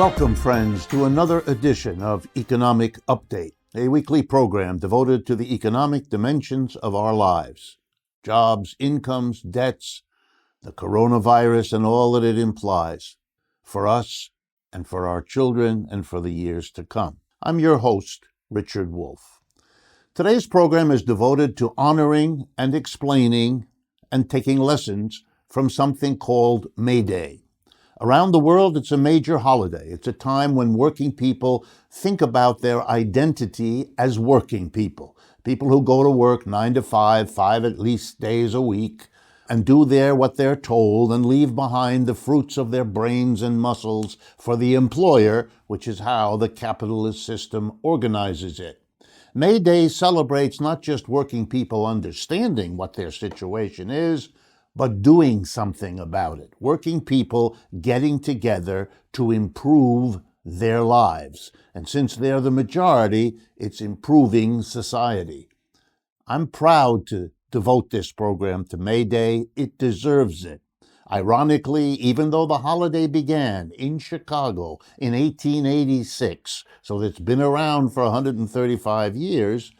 Welcome, friends, to another edition of Economic Update, a weekly program devoted to the economic dimensions of our lives: jobs, incomes, debts, the coronavirus and all that it implies for us and for our children and for the years to come. I'm your host, Richard Wolff. Today's program is devoted to honoring and explaining and taking lessons from something called May Day. Around the world, it's a major holiday. It's a time when working people think about their identity as working people. People who go to work 9 to 5 at least days a week, and do there what they're told and leave behind the fruits of their brains and muscles for the employer, which is how the capitalist system organizes it. May Day celebrates not just working people understanding what their situation is, but doing something about it. Working people getting together to improve their lives. And since they're the majority, it's improving society. I'm proud to devote this program to May Day. It deserves it. Ironically, even though the holiday began in Chicago in 1886, so it's been around for 135 years,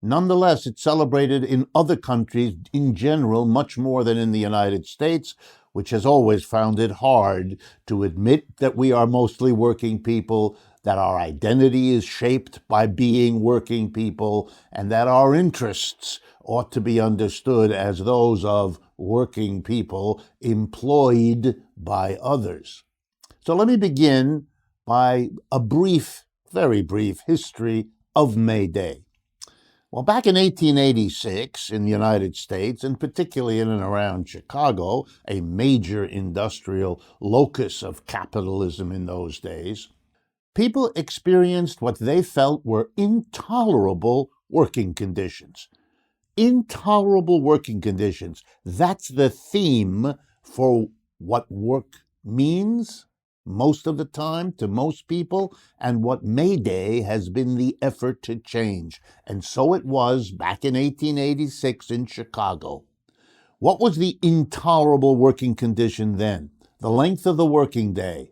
nonetheless, it's celebrated in other countries in general much more than in the United States, which has always found it hard to admit that we are mostly working people, that our identity is shaped by being working people, and that our interests ought to be understood as those of working people employed by others. So let me begin by a brief, very brief history of May Day. Well, back in 1886 in the United States, and particularly in and around Chicago, a major industrial locus of capitalism in those days, people experienced what they felt were intolerable working conditions. Intolerable working conditions. That's the theme for what work means most of the time to most people, and what May Day has been the effort to change. And so it was back in 1886 in Chicago. What was the intolerable working condition then? The length of the working day.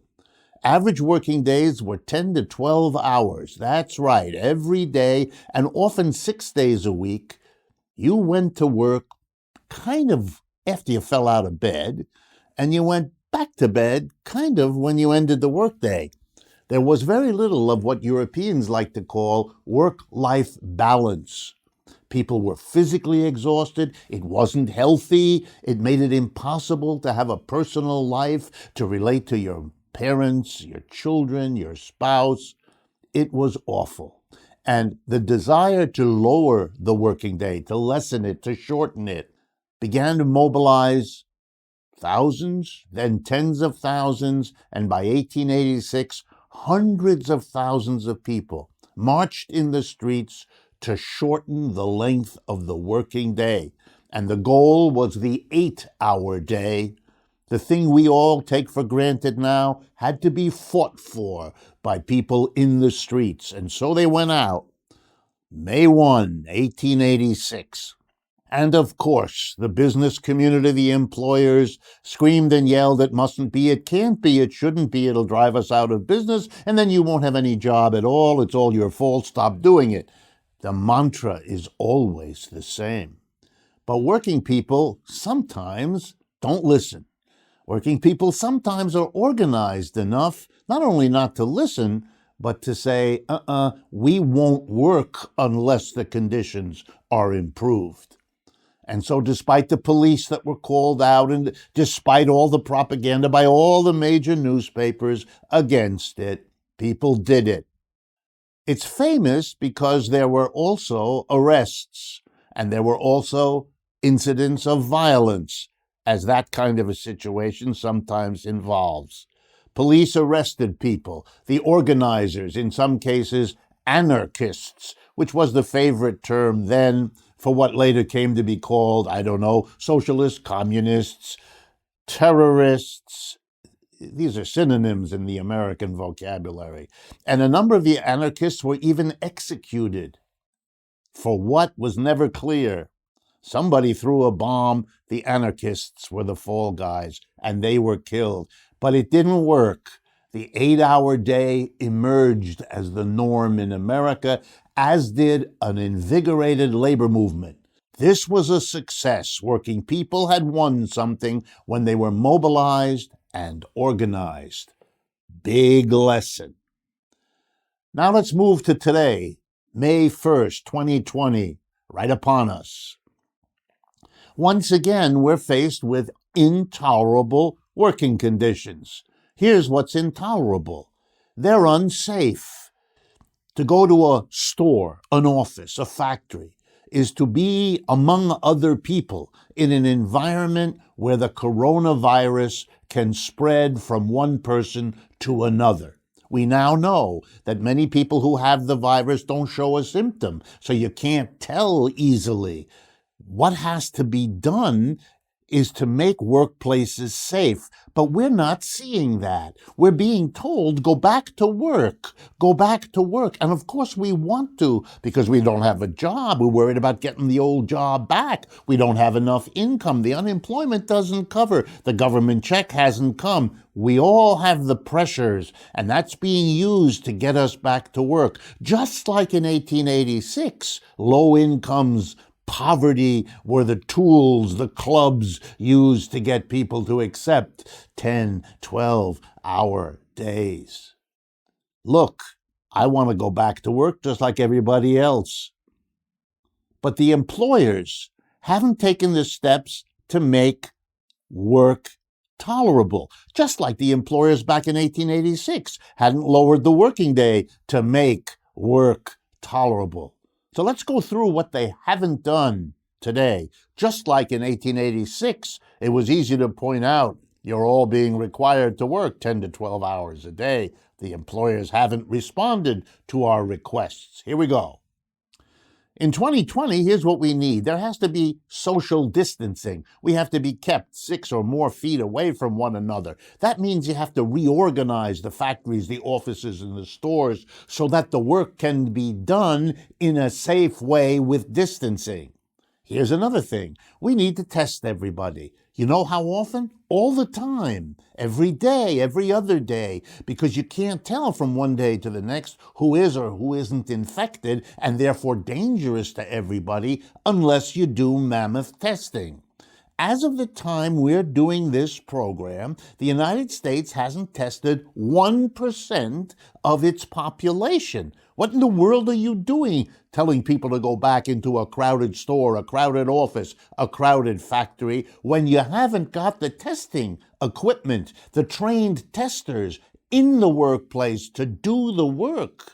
Average working days were 10 to 12 hours. That's right, every day, and often 6 days a week. You went to work kind of after you fell out of bed, and you went back to bed kind of when you ended the workday. There was very little of what Europeans like to call work-life balance. People were physically exhausted. It wasn't healthy. It made it impossible to have a personal life, to relate to your parents, your children, your spouse. It was awful. And the desire to lower the working day, to lessen it, to shorten it, began to mobilize thousands, then tens of thousands, and by 1886, hundreds of thousands of people marched in the streets to shorten the length of the working day. And the goal was the 8-hour day. The thing we all take for granted now had to be fought for by people in the streets. And so they went out. May 1, 1886. And of course, the business community, the employers, screamed and yelled, "It mustn't be, it can't be, it shouldn't be, it'll drive us out of business, and then you won't have any job at all, it's all your fault, stop doing it." The mantra is always the same. But working people sometimes don't listen. Working people sometimes are organized enough not only not to listen, but to say, we won't work unless the conditions are improved. And so despite the police that were called out and despite all the propaganda by all the major newspapers against it, people did it. It's famous because there were also arrests and there were also incidents of violence, as that kind of a situation sometimes involves. Police arrested people, the organizers, in some cases anarchists, which was the favorite term then for what later came to be called, socialists, communists, terrorists. These are synonyms in the American vocabulary. And a number of the anarchists were even executed. For what was never clear. Somebody threw a bomb, the anarchists were the fall guys, and they were killed. But it didn't work. The 8-hour day emerged as the norm in America, as did an invigorated labor movement. This was a success. Working people had won something when they were mobilized and organized. Big lesson. Now let's move to today, May 1st, 2020, right upon us. Once again, we're faced with intolerable working conditions. Here's what's intolerable. They're unsafe. To go to a store, an office, a factory, is to be among other people in an environment where the coronavirus can spread from one person to another. We now know that many people who have the virus don't show a symptom, so you can't tell easily. What has to be done is to make workplaces safe, but we're not seeing that. We're being told, go back to work, go back to work. And of course we want to, because we don't have a job. We're worried about getting the old job back. We don't have enough income. The unemployment doesn't cover. The government check hasn't come. We all have the pressures, and that's being used to get us back to work. Just like in 1886, low incomes, poverty were the tools, the clubs used to get people to accept 10, 12-hour days. Look, I want to go back to work just like everybody else. But the employers haven't taken the steps to make work tolerable, just like the employers back in 1886 hadn't lowered the working day to make work tolerable. So let's go through what they haven't done today. Just like in 1886, it was easy to point out you're all being required to work 10 to 12 hours a day. The employers haven't responded to our requests. Here we go. In 2020, here's what we need. There has to be social distancing. We have to be kept 6 or more feet away from one another. That means you have to reorganize the factories, the offices, and the stores so that the work can be done in a safe way with distancing. Here's another thing. We need to test everybody. You know how often? All the time. Every day, every other day. Because you can't tell from one day to the next who is or who isn't infected and therefore dangerous to everybody unless you do mammoth testing. As of the time we're doing this program, the United States hasn't tested 1% of its population. What in the world are you doing telling people to go back into a crowded store, a crowded office, a crowded factory, when you haven't got the testing equipment, the trained testers in the workplace to do the work?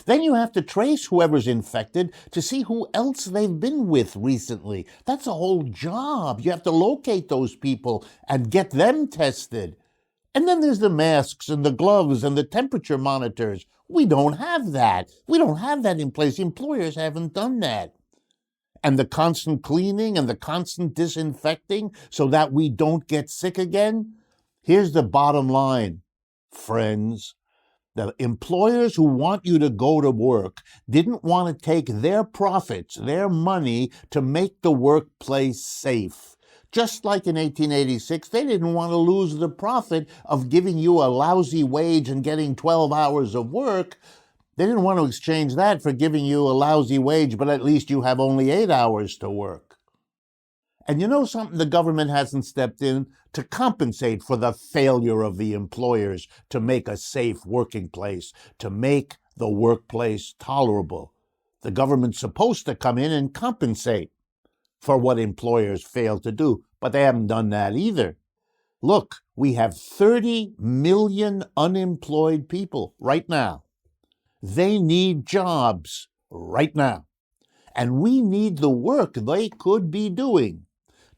Then you have to trace whoever's infected to see who else they've been with recently. That's a whole job. You have to locate those people and get them tested. And then there's the masks and the gloves and the temperature monitors. We don't have that. We don't have that in place. Employers haven't done that. And the constant cleaning and the constant disinfecting so that we don't get sick again. Here's the bottom line, friends. The employers who want you to go to work didn't want to take their profits, their money, to make the workplace safe. Just like in 1886, they didn't want to lose the profit of giving you a lousy wage and getting 12 hours of work. They didn't want to exchange that for giving you a lousy wage, but at least you have only 8 hours to work. And you know something? The government hasn't stepped in to compensate for the failure of the employers to make a safe working place, to make the workplace tolerable. The government's supposed to come in and compensate for what employers fail to do, but they haven't done that either. Look, we have 30 million unemployed people right now. They need jobs right now. And we need the work they could be doing.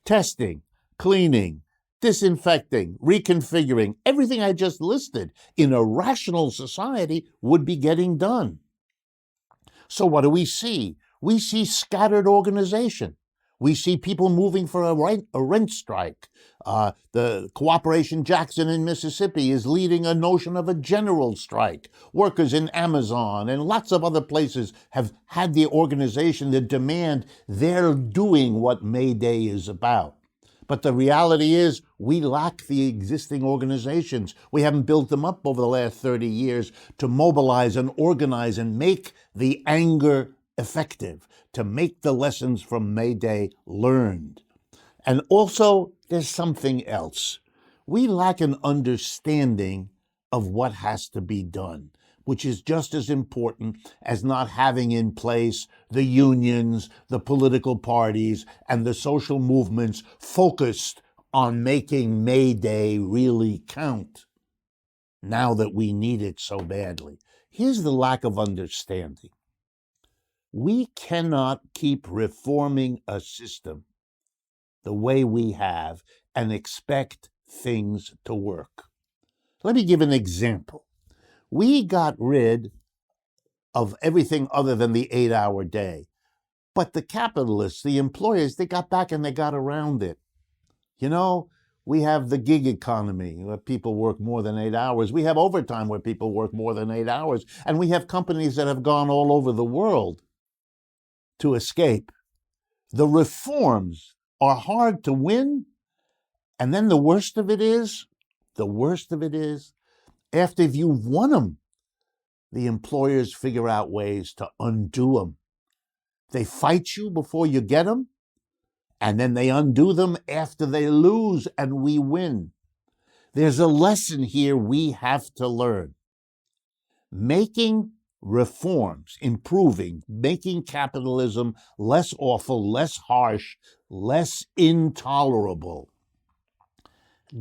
Testing, cleaning, disinfecting, reconfiguring, everything I just listed in a rational society would be getting done. So what do we see? We see scattered organization. We see people moving for a rent strike. The Cooperation Jackson in Mississippi is leading a notion of a general strike. Workers in Amazon and lots of other places have had the organization to demand they're doing what May Day is about. But the reality is we lack the existing organizations. We haven't built them up over the last 30 years to mobilize and organize and make the anger effective, to make the lessons from May Day learned. And also, there's something else. We lack an understanding of what has to be done, which is just as important as not having in place the unions, the political parties, and the social movements focused on making May Day really count, now that we need it so badly. Here's the lack of understanding. We cannot keep reforming a system the way we have and expect things to work. Let me give an example. We got rid of everything other than the 8-hour day. But the capitalists, the employers, they got back and they got around it. You know, we have the gig economy where people work more than 8 hours. We have overtime where people work more than 8 hours. And we have companies that have gone all over the world to escape. The reforms are hard to win. And then the worst of it is, after you've won them, the employers figure out ways to undo them. They fight you before you get them, and then they undo them after they lose and we win. There's a lesson here we have to learn. Making reforms, improving, making capitalism less awful, less harsh, less intolerable,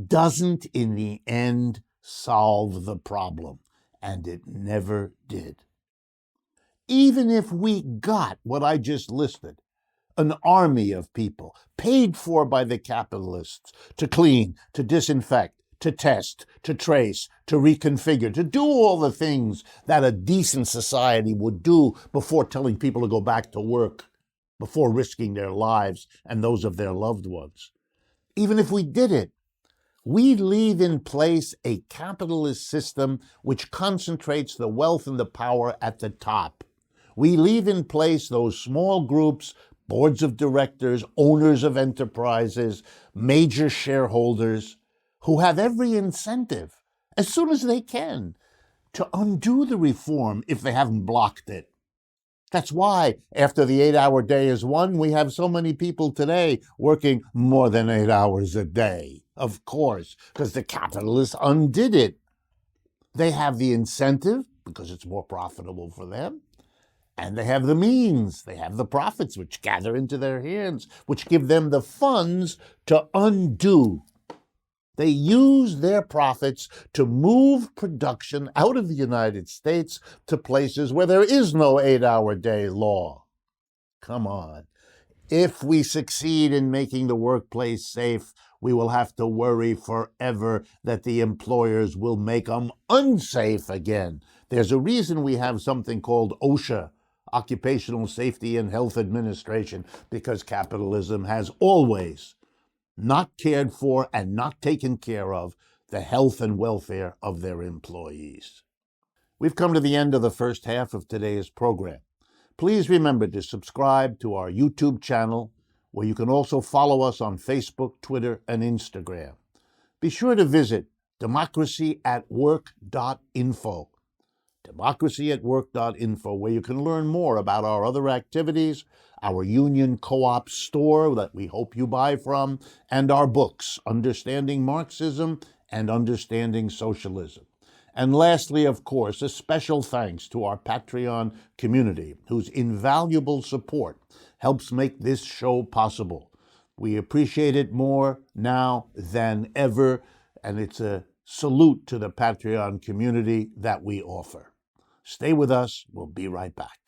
doesn't in the end solve the problem, and it never did. Even if we got what I just listed, an army of people paid for by the capitalists to clean, to disinfect, to test, to trace, to reconfigure, to do all the things that a decent society would do before telling people to go back to work, before risking their lives and those of their loved ones. Even if we did it, we leave in place a capitalist system which concentrates the wealth and the power at the top. We leave in place those small groups, boards of directors, owners of enterprises, major shareholders, who have every incentive, as soon as they can, to undo the reform if they haven't blocked it. That's why, after the 8-hour day is won, we have so many people today working more than 8 hours a day. Of course, because the capitalists undid it. They have the incentive, because it's more profitable for them, and they have the means, they have the profits which gather into their hands, which give them the funds to undo. They use their profits to move production out of the United States to places where there is no 8-hour day law. Come on. If we succeed in making the workplace safe, we will have to worry forever that the employers will make them unsafe again. There's a reason we have something called OSHA, Occupational Safety and Health Administration, because capitalism has always not cared for and not taken care of the health and welfare of their employees. We've come to the end of the first half of today's program. Please remember to subscribe to our YouTube channel, where you can also follow us on Facebook, Twitter, and Instagram. Be sure to visit democracyatwork.info. democracyatwork.info, where you can learn more about our other activities, our union co-op store that we hope you buy from, and our books, Understanding Marxism and Understanding Socialism. And lastly, of course, a special thanks to our Patreon community, whose invaluable support helps make this show possible. We appreciate it more now than ever, and it's a salute to the Patreon community that we offer. Stay with us. We'll be right back.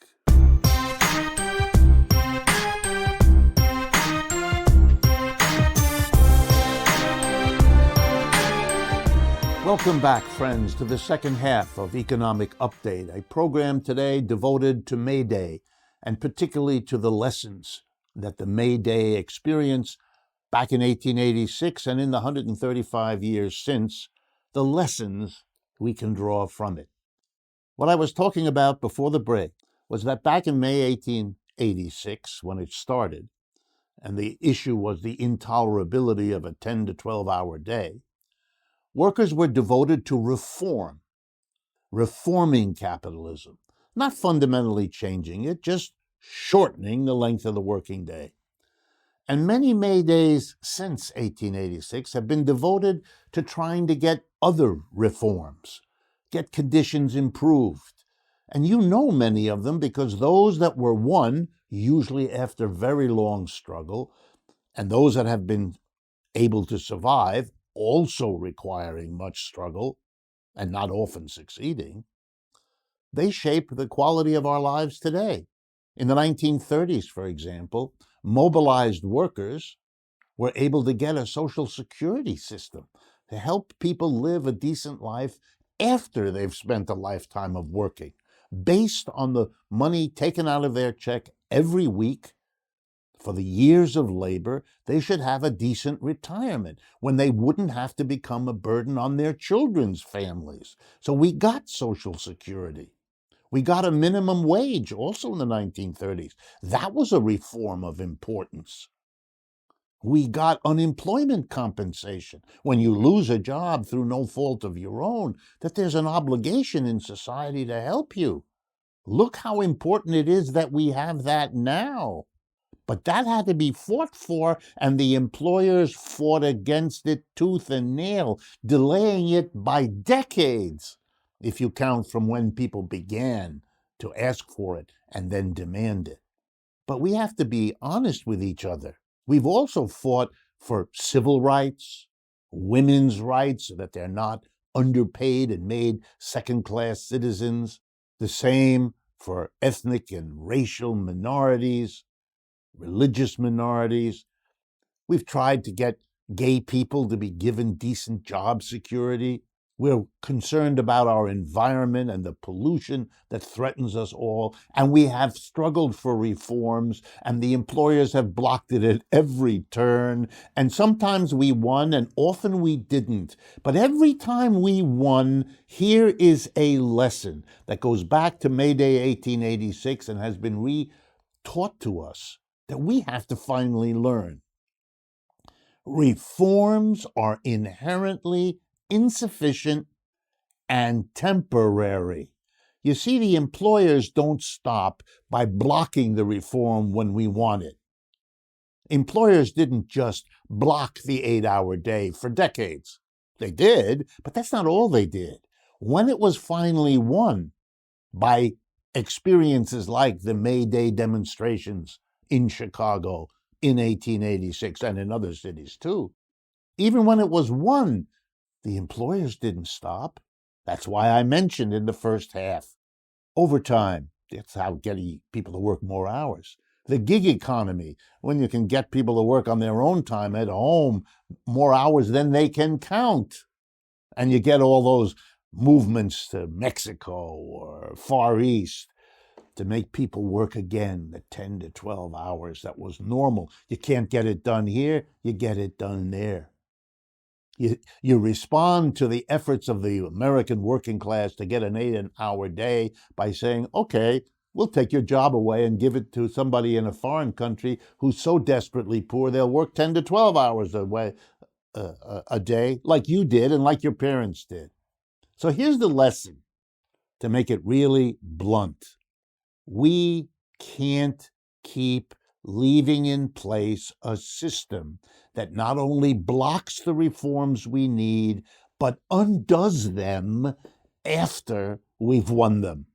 Welcome back, friends, to the second half of Economic Update, a program today devoted to May Day, and particularly to the lessons that the May Day experience back in 1886 and in the 135 years since, the lessons we can draw from it. What I was talking about before the break was that back in May 1886, when it started, and the issue was the intolerability of a 10 to 12-hour day, workers were devoted to reforming capitalism, not fundamentally changing it, just shortening the length of the working day. And many May Days since 1886 have been devoted to trying to get other reforms, get conditions improved. And you know many of them because those that were won, usually after very long struggle, and those that have been able to survive, also requiring much struggle and not often succeeding, they shape the quality of our lives today. In the 1930s, for example, mobilized workers were able to get a social security system to help people live a decent life after they've spent a lifetime of working, based on the money taken out of their check every week. For the years of labor, they should have a decent retirement when they wouldn't have to become a burden on their children's families. So we got Social Security. We got a minimum wage also in the 1930s. That was a reform of importance. We got unemployment compensation. When you lose a job through no fault of your own, that there's an obligation in society to help you. Look how important it is that we have that now. But that had to be fought for, and the employers fought against it tooth and nail, delaying it by decades, if you count from when people began to ask for it and then demand it. But we have to be honest with each other. We've also fought for civil rights, women's rights, so that they're not underpaid and made second-class citizens. The same for ethnic and racial minorities, religious minorities. We've tried to get gay people to be given decent job security. We're concerned about our environment and the pollution that threatens us all. And we have struggled for reforms, and the employers have blocked it at every turn. And sometimes we won, and often we didn't. But every time we won, here is a lesson that goes back to May Day 1886 and has been re-taught to us that we have to finally learn. Reforms are inherently insufficient and temporary. You see, the employers don't stop by blocking the reform when we want it. Employers didn't just block the 8-hour day for decades. They did, but that's not all they did. When it was finally won by experiences like the May Day demonstrations in Chicago in 1886 and in other cities too, even when it was won, the employers didn't stop. That's why I mentioned in the first half overtime. That's how getting people to work more hours. The gig economy, when you can get people to work on their own time at home more hours than they can count. And you get all those movements to Mexico or Far East to make people work again the 10 to 12 hours that was normal. You can't get it done here, you get it done there. You respond to the efforts of the American working class to get an 8-hour day by saying, okay, we'll take your job away and give it to somebody in a foreign country who's so desperately poor they'll work 10 to 12 hours a day, like you did and like your parents did. So here's the lesson, to make it really blunt. We can't keep leaving in place a system that not only blocks the reforms we need, but undoes them after we've won them.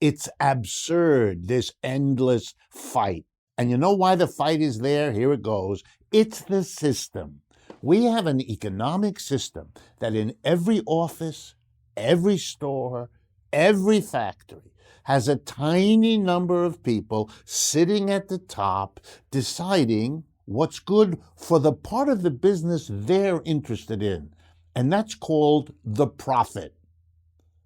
It's absurd, this endless fight. And you know why the fight is there? Here it goes. It's the system. We have an economic system that in every office, every store, every factory has a tiny number of people sitting at the top deciding what's good for the part of the business they're interested in. And that's called the profit.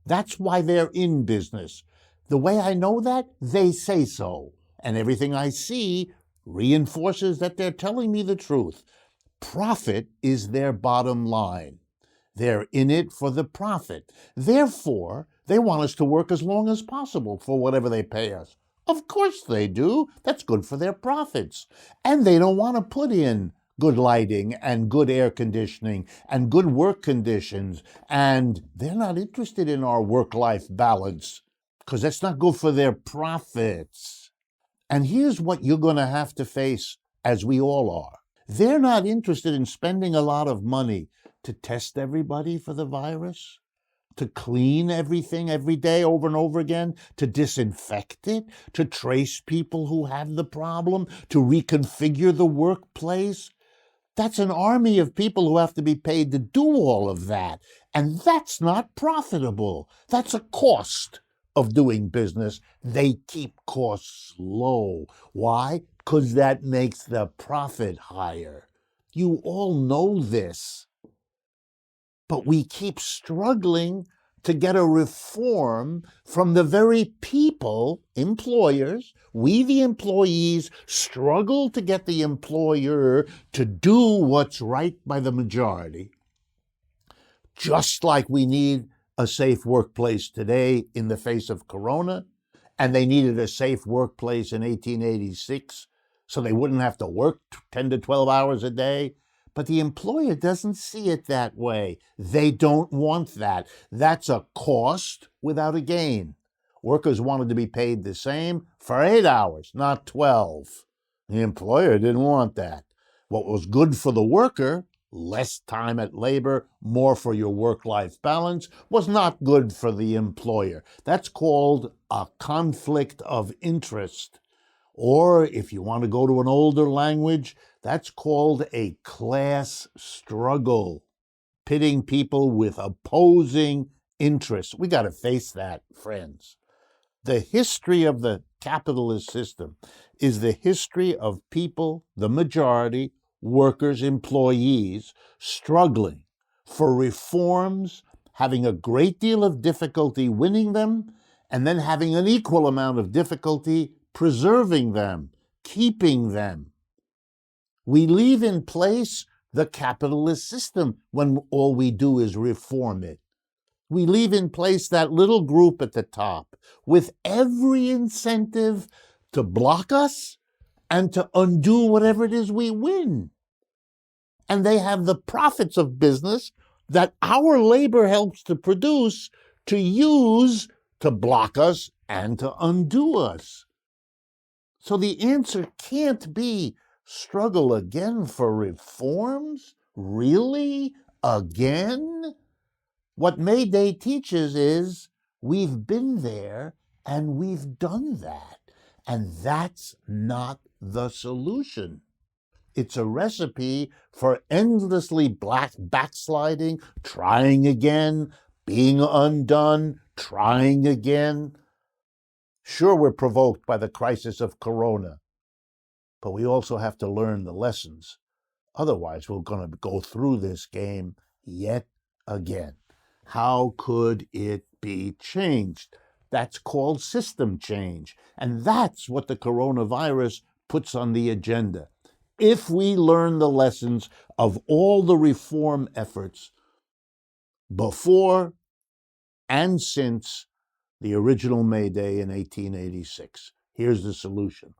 That's why they're in business. The way I know that, they say so. And everything I see reinforces that they're telling me the truth. Profit is their bottom line. They're in it for the profit. Therefore, they want us to work as long as possible for whatever they pay us. Of course they do. That's good for their profits. And they don't want to put in good lighting and good air conditioning and good work conditions. And they're not interested in our work-life balance because that's not good for their profits. And here's what you're going to have to face, as we all are. They're not interested in spending a lot of money to test everybody for the virus, to clean everything every day over and over again, to disinfect it, to trace people who have the problem, to reconfigure the workplace. That's an army of people who have to be paid to do all of that. And that's not profitable. That's a cost of doing business. They keep costs low. Why? Because that makes the profit higher. You all know this. But we keep struggling to get a reform from the very people, employers. We, the employees, struggle to get the employer to do what's right by the majority. Just like we need a safe workplace today in the face of Corona, and they needed a safe workplace in 1886 so they wouldn't have to work 10 to 12 hours a day. But the employer doesn't see it that way. They don't want that. That's a cost without a gain. Workers wanted to be paid the same for 8 hours, not 12. The employer didn't want that. What was good for the worker, less time at labor, more for your work-life balance, was not good for the employer. That's called a conflict of interest. Or, if you want to go to an older language, that's called a class struggle, pitting people with opposing interests. We got to face that, friends. The history of the capitalist system is the history of people, the majority, workers, employees, struggling for reforms, having a great deal of difficulty winning them, and then having an equal amount of difficulty preserving them, keeping them. We leave in place the capitalist system when all we do is reform it. We leave in place that little group at the top with every incentive to block us and to undo whatever it is we win. And they have the profits of business that our labor helps to produce to use to block us and to undo us. So the answer can't be struggle again for reforms? Really? Again? What May Day teaches is we've been there and we've done that. And that's not the solution. It's a recipe for endlessly backsliding, trying again, being undone, trying again. Sure, we're provoked by the crisis of Corona, but we also have to learn the lessons. Otherwise, we're going to go through this game yet again. How could it be changed? That's called system change. And that's what the coronavirus puts on the agenda. If we learn the lessons of all the reform efforts before and since the original May Day in 1886, here's the solution.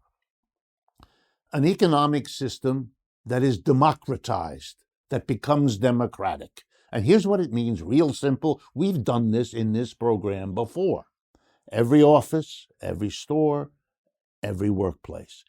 An economic system that is democratized, that becomes democratic. And here's what it means, real simple. We've done this in this program before. Every office, every store, every workplace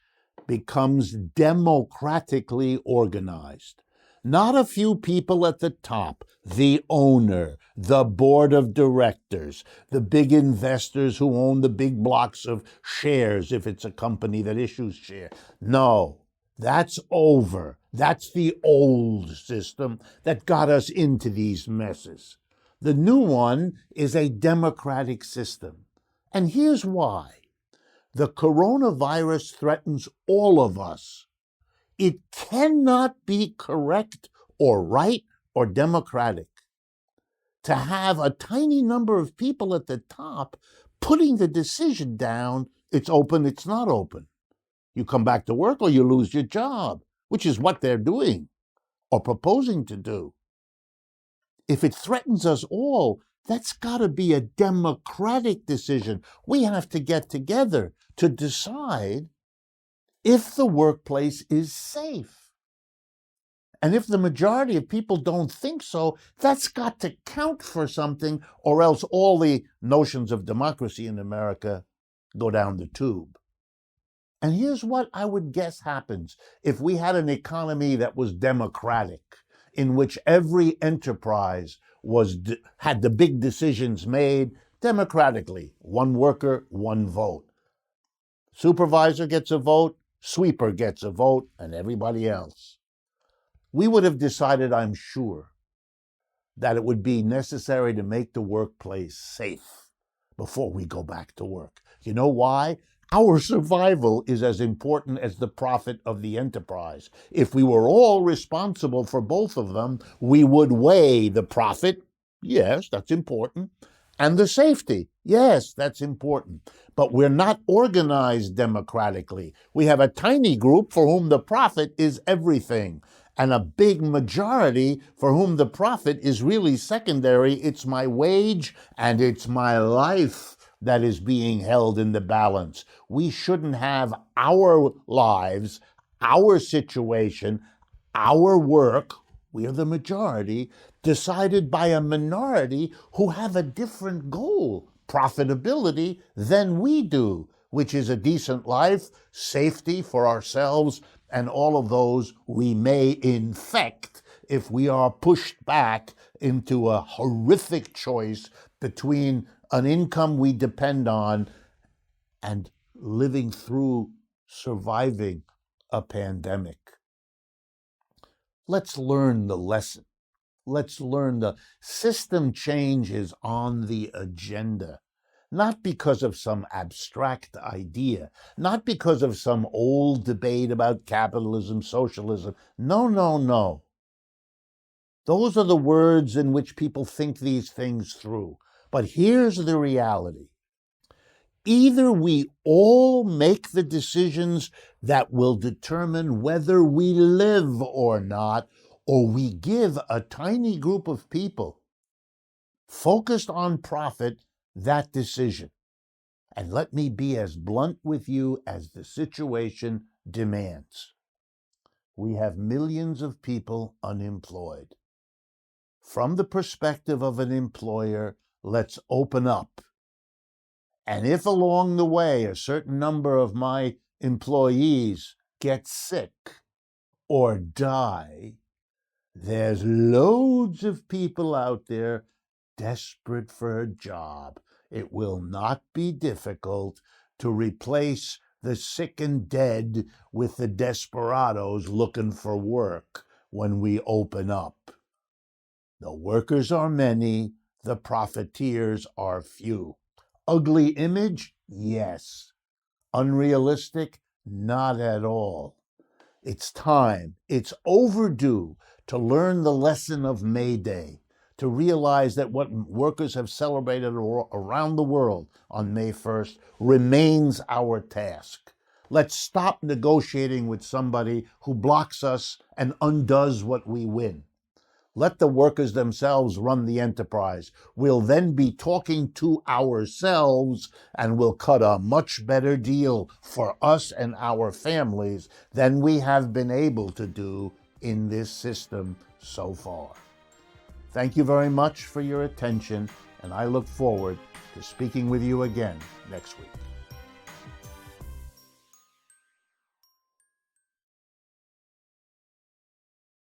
becomes democratically organized. Not a few people at the top, the owner, the board of directors, the big investors who own the big blocks of shares if it's a company that issues shares. No, that's over. That's the old system that got us into these messes. The new one is a democratic system. And here's why. The coronavirus threatens all of us. It cannot be correct or right or democratic to have a tiny number of people at the top putting the decision down, it's open, it's not open. You come back to work or you lose your job, which is what they're doing or proposing to do. If it threatens us all, that's got to be a democratic decision. We have to get together to decide if the workplace is safe. And if the majority of people don't think so, that's got to count for something, or else all the notions of democracy in America go down the tube. And here's what I would guess happens if we had an economy that was democratic, in which every enterprise had the big decisions made democratically. One worker, one vote. Supervisor gets a vote, sweeper gets a vote, and everybody else. We would have decided, I'm sure, that it would be necessary to make the workplace safe before we go back to work. You know why? Our survival is as important as the profit of the enterprise. If we were all responsible for both of them, we would weigh the profit. Yes, that's important. And the safety. Yes, that's important. But we're not organized democratically. We have a tiny group for whom the profit is everything, and a big majority for whom the profit is really secondary. It's my wage and it's my life that is being held in the balance. We shouldn't have our lives, our situation, our work, we're the majority, decided by a minority who have a different goal, profitability, than we do, which is a decent life, safety for ourselves, and all of those we may infect if we are pushed back into a horrific choice between an income we depend on and living through surviving a pandemic. Let's learn the lesson. Let's learn the system change is on the agenda. Not because of some abstract idea, not because of some old debate about capitalism, socialism. No, no, no. Those are the words in which people think these things through. But here's the reality. Either we all make the decisions that will determine whether we live or not, or we give a tiny group of people focused on profit that decision. And let me be as blunt with you as the situation demands. We have millions of people unemployed. From the perspective of an employer, let's open up. And if along the way a certain number of my employees get sick or die, there's loads of people out there desperate for a job. It will not be difficult to replace the sick and dead with the desperados looking for work when we open up. The workers are many, the profiteers are few. Ugly image? Yes. Unrealistic? Not at all. It's time, it's overdue to learn the lesson of May Day, to realize that what workers have celebrated around the world on May 1st remains our task. Let's stop negotiating with somebody who blocks us and undoes what we win. Let the workers themselves run the enterprise. We'll then be talking to ourselves, and we'll cut a much better deal for us and our families than we have been able to do in this system so far. Thank you very much for your attention, and I look forward to speaking with you again next week.